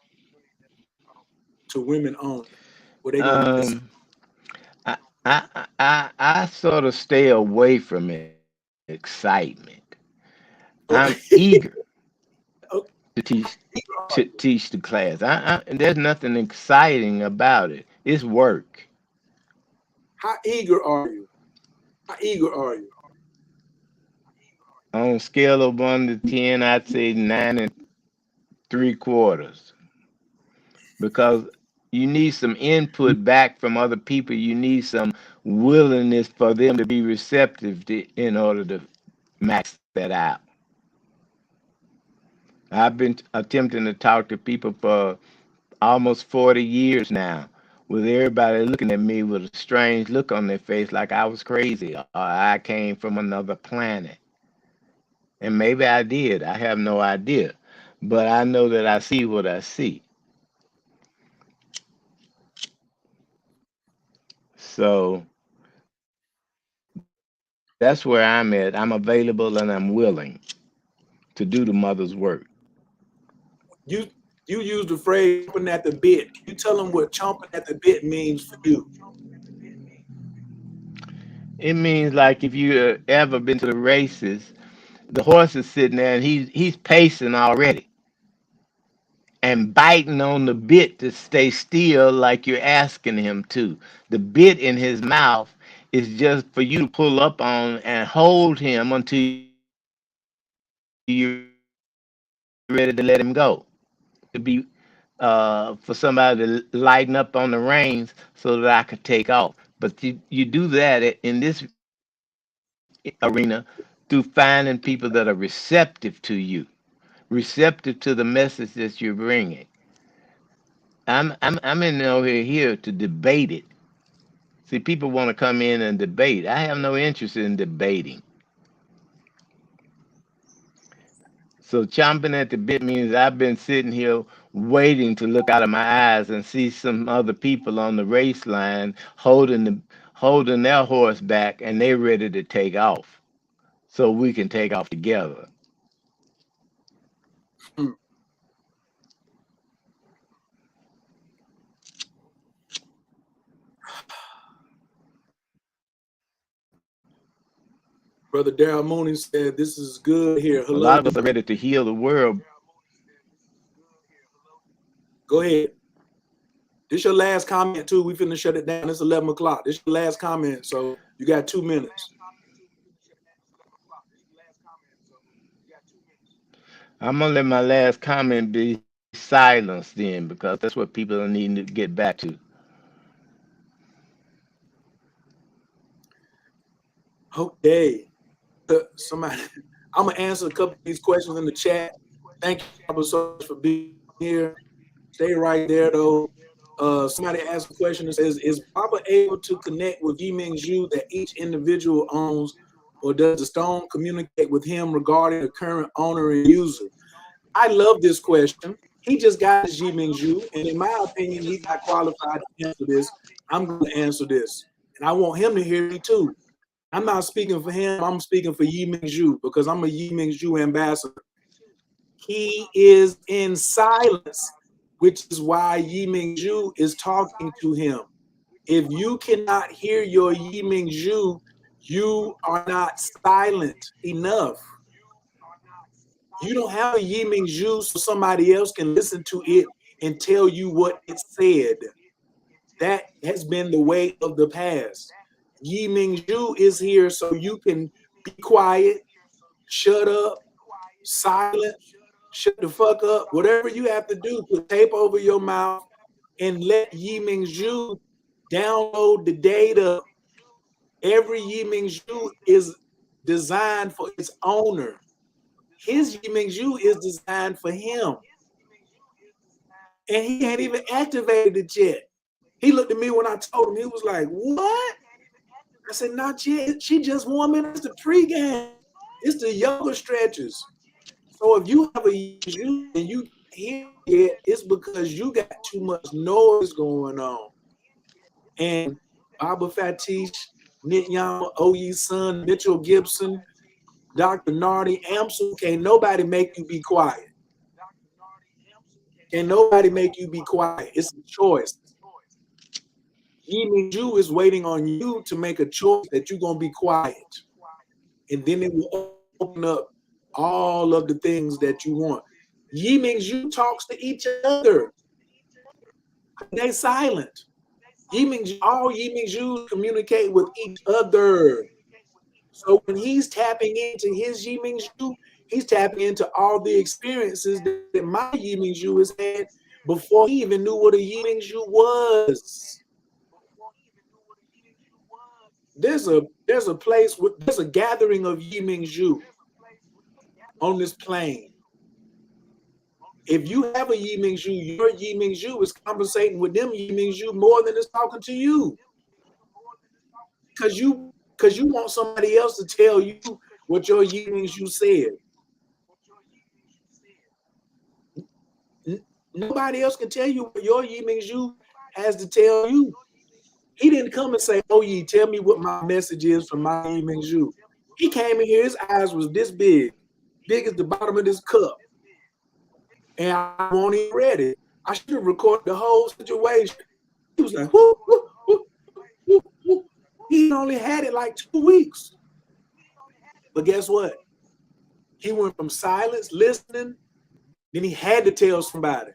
to women only? Where they gonna listen? Um, I sort of stay away from excitement. I'm eager Okay, to teach the class. There's nothing exciting about it. It's work. how eager are you? How eager are you? On a scale of 1 to 10, I'd say 9 3/4 because you need some input back from other people. You need some willingness for them to be receptive in order to max that out. I've been attempting to talk to people for almost 40 years now, with everybody looking at me with a strange look on their face like I was crazy or I came from another planet. And maybe I did. I have no idea. But I know that I see what I see. So that's where I'm at. I'm available and I'm willing to do the mother's work. You you use the phrase chomping at the bit. Can you tell them what chomping at the bit means for you? It means like if you ever been to the races, the horse is sitting there and he's pacing already and biting on the bit to stay still like you're asking him to. The bit in his mouth is just for you to pull up on and hold him until you're ready to let him go. To be for somebody to lighten up on the reins so that I could take off. But you do that in this arena through finding people that are receptive to you, receptive to the message that you're bringing. I'm in over here to debate it. See, people want to come in and debate. I have no interest in debating. So chomping at the bit means I've been sitting here waiting to look out of my eyes and see some other people on the race line holding their horse back and they're ready to take off. So we can take off together. Hmm. Brother Daryl Mooney said, "This is good here." A lot Hello. of us are ready to heal the world. Go ahead. This your last comment too. We finna shut it down. It's 11 o'clock. This your last comment, so you got 2 minutes. I'm gonna let my last comment be silence then because that's what people need to get back to. Okay. Somebody, I'm gonna answer a couple of these questions in the chat. Thank you, Papa, so much for being here. Stay right there, though. Somebody asked a question that says, "Is Baba able to connect with Yiming Zhu that each individual owns, or does the stone communicate with him regarding the current owner and user?" I love this question. He just got his Yiming Zhu, and in my opinion, he's not qualified to answer this. I'm going to answer this, I want him to hear me too. I'm not speaking for him. I'm speaking for Yi Ming Zhu because I'm a Yi Ming Zhu ambassador. He is in silence, which is why Yi Ming Zhu is talking to him. If you cannot hear your Yi Ming Zhu, you are not silent enough. You don't have a Yi Ming Zhu so somebody else can listen to it and tell you what it said. That has been the way of the past. Yi Ming Zhu is here so you can be quiet, shut up, silent, shut the fuck up. Whatever you have to do, put tape over your mouth and let Yi Ming Zhu download the data. Every Yi Ming Zhu is designed for its owner. His Yi Ming Zhu is designed for him. And he ain't even activated it yet. He looked at me when I told him. He was like, what? I said, not yet. She just warming us the pregame. It's the yoga stretches. So if you have a Yi Ming Zhu and you hear it, it's because you got too much noise going on. And Baba Fatish, Nityana, Oyi Sun, Mitchell Gibson, Dr. Nardi, Amsel, can't nobody make you be quiet. Can nobody make you be quiet? It's a choice. Yi Ming Zhu is waiting on you to make a choice that you're going to be quiet. And then it will open up all of the things that you want. Yi Ming Zhu talks to each other. They silent. All Yi Ming Zhu communicate with each other. So when he's tapping into his Yi Ming Zhu, he's tapping into all the experiences that my Yi Ming Zhu has had before he even knew what a Yi Ming Zhu was. There's a place, there's a gathering of Yi Ming Zhu on this plane. If you have a Yi Ming Zhu, your Yi Ming Zhu is conversating with them Yi Ming Zhu more than it's talking to you. Because you want somebody else to tell you what your Yi Ming Zhu said. Nobody else can tell you what your Yi Ming Zhu has to tell you. He didn't come and say, oh, Yi, tell me what my message is from my Yi Ming Zhu. He came in here, his eyes was this big as the bottom of this cup. And I won't even read it. I should have recorded the whole situation. He was like, whoo, whoo, whoo, whoo, whoo. He only had it like 2 weeks. But guess what? He went from silence, listening, then he had to tell somebody.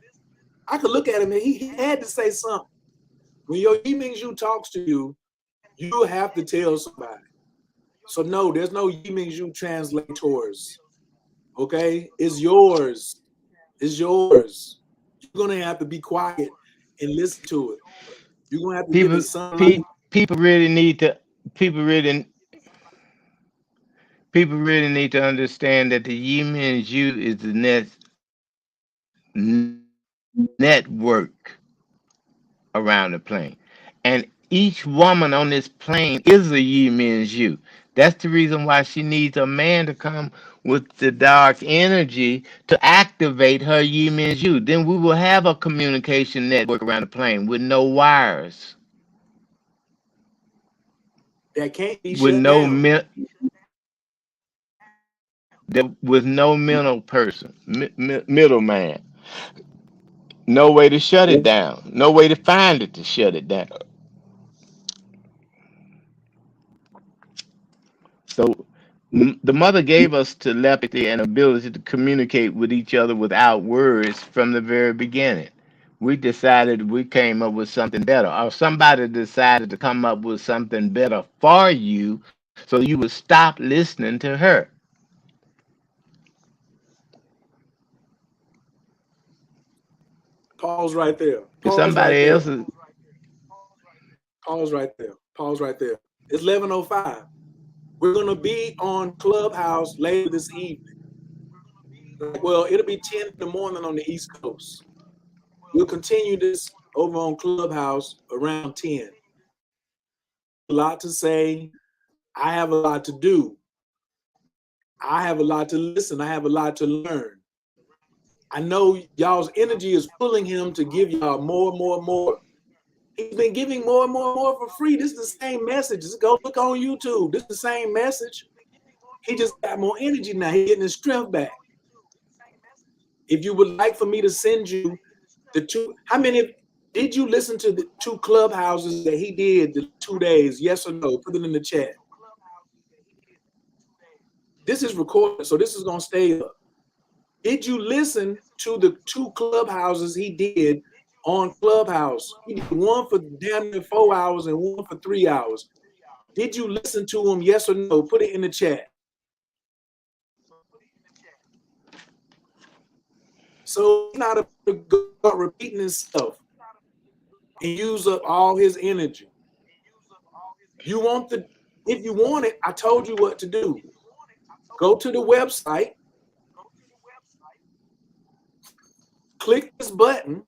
I could look at him and he had to say something. When your Yi Ming Zhu talks to you, you have to tell somebody. So no, there's no Yi Ming Zhu translators. Okay? It's yours. It's yours. You're gonna have to be quiet and listen to it. You're gonna have to give it sunlight. People really need to understand that the Yi Ming Zhu is the network around the plane. And each woman on this plane is a Yi Ming Zhu. That's the reason why she needs a man to come with the dark energy to activate her Yi Ming Zhu. Then we will have a communication network around the plane with no wires, That can't be with shut no down. with no middle person, middleman. No way to shut it down. No way to find it to shut it down. So the mother gave us telepathy and ability to communicate with each other without words from the very beginning. We decided we came up with something better, or somebody decided to come up with something better for you so you would stop listening to her. Pause right there. If Pause right somebody there. else is, Pause right there. Pause right there. It's 11:05. We're gonna be on Clubhouse later this evening. Well, it'll be 10 in the morning on the East Coast. We'll continue this over on Clubhouse around 10. A lot to say. I have a lot to do. I have a lot to listen. I have a lot to learn. I know y'all's energy is pulling him to give y'all more. He's been giving more and more and more for free. This is the same message. Just go look on YouTube. This is the same message. He just got more energy now. He's getting his strength back. If you would like for me to send you the two, how many did you listen to the 2 clubhouses that he did the 2 days? Yes or no? Put it in the chat. This is recorded, so this is gonna stay up. Did you listen to the 2 clubhouses he did on Clubhouse? He did one for damn near 4 hours and one for 3 hours. Did you listen to them? Yes or no? Put it in the chat. So he's not about repeating himself and use up all his energy. You want the, if you want it, I told you what to do. Go to the website, click this button,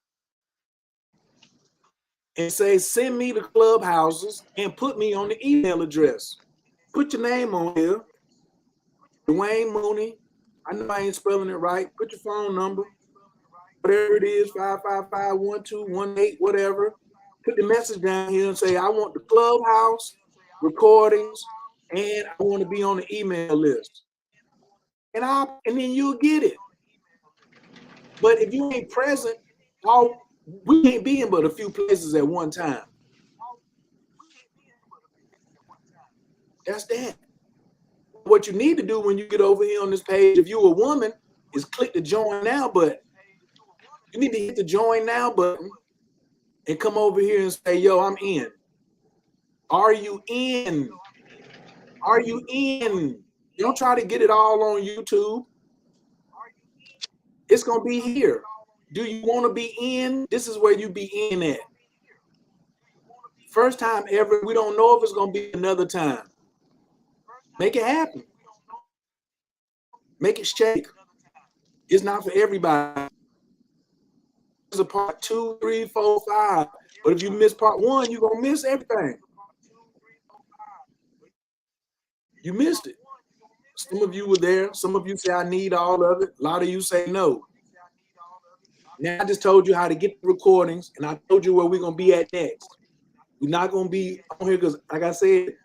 and say, send me the clubhouses and put me on the email address. Put your name on here, Dwayne Mooney. I know I ain't spelling it right. Put your phone number, whatever it is, 555-1218, whatever. Put the message down here and say, I want the clubhouse recordings and I want to be on the email list. And then you'll get it. But if you ain't present, we can't be in but a few places at one time. That's that. What you need to do when you get over here on this page, if you're a woman, is click the join now button. You need to hit the join now button and come over here and say, yo, I'm in. Are you in? Are you in? You don't try to get it all on YouTube. It's going to be here. Do you want to be in? This is where you be in at. First time ever. We don't know if it's going to be another time. Make it happen. Make it shake. It's not for everybody. There's a part 2, 3, 4, 5. But if you miss part 1, you're going to miss everything. You missed it. Some of you were there. Some of you say, I need all of it. A lot of you say no. Now I just told you how to get the recordings, and I told you where we're going to be at next. We're not going to be on here because, like I said,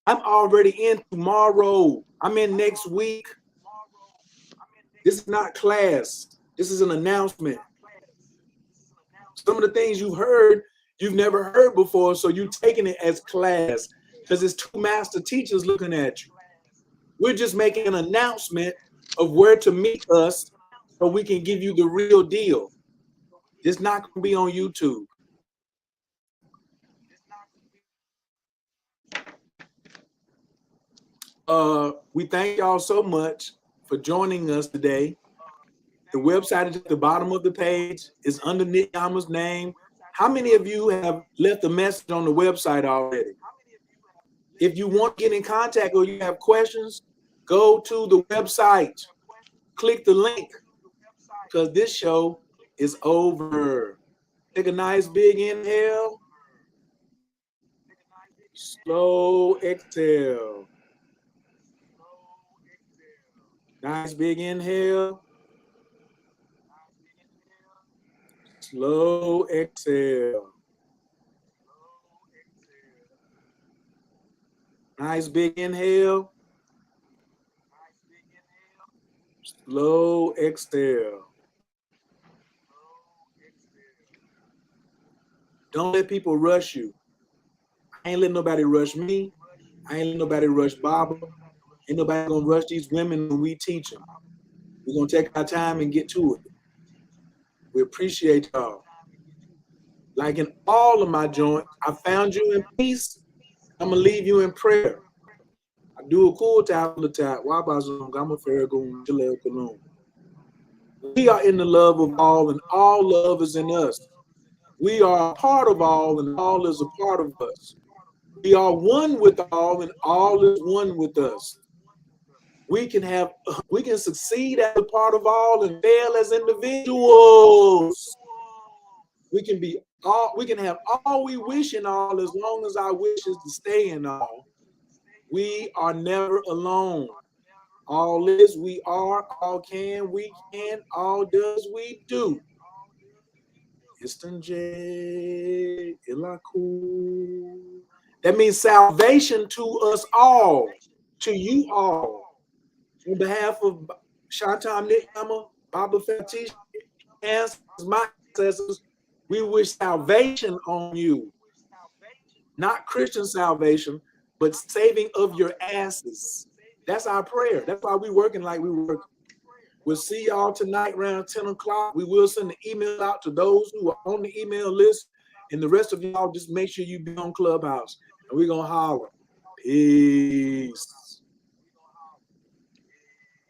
I'm already in tomorrow. I'm in next week. This is not class. This is an announcement. Some of the things you've heard, you've never heard before, so you're taking it as class because it's 2 master teachers looking at you. We're just making an announcement of where to meet us so we can give you the real deal. It's not going to be on YouTube. We thank y'all so much for joining us today. The website is at the bottom of the page. It's under Nitvana's name. How many of you have left a message on the website already? If you want to get in contact or you have questions, go to the website. Click the link because this show is over. Take a nice big inhale. Slow exhale. Nice big inhale. Slow exhale. Nice big inhale. Slow exhale. Don't let people rush you. I ain't letting nobody rush me. I ain't letting nobody rush Baba. Ain't nobody gonna rush these women when we teach them. We're gonna take our time and get to it. We appreciate y'all. Like in all of my joints, I found you in peace. I'm gonna leave you in prayer. I do a cool tap the tap. We are in the love of all, and all love is in us. We are a part of all, and all is a part of us. We are one with all, and all is one with us. We can succeed as a part of all and fail as individuals. We can have all we wish in all as long as our wish is to stay in all. We are never alone. All is, we are, all can, we can, all does, we do. Istanjay Ilaku. That means salvation to us all, to you all. On behalf of Shantam Nitvana, Baba Fetish, my ancestors, we wish salvation on you. Not Christian salvation, but saving of your asses. That's our prayer. That's why we're working like we work. We'll see y'all tonight around 10 o'clock. We will send the email out to those who are on the email list. And the rest of y'all, just make sure you be on Clubhouse. And we're going to holler. Peace.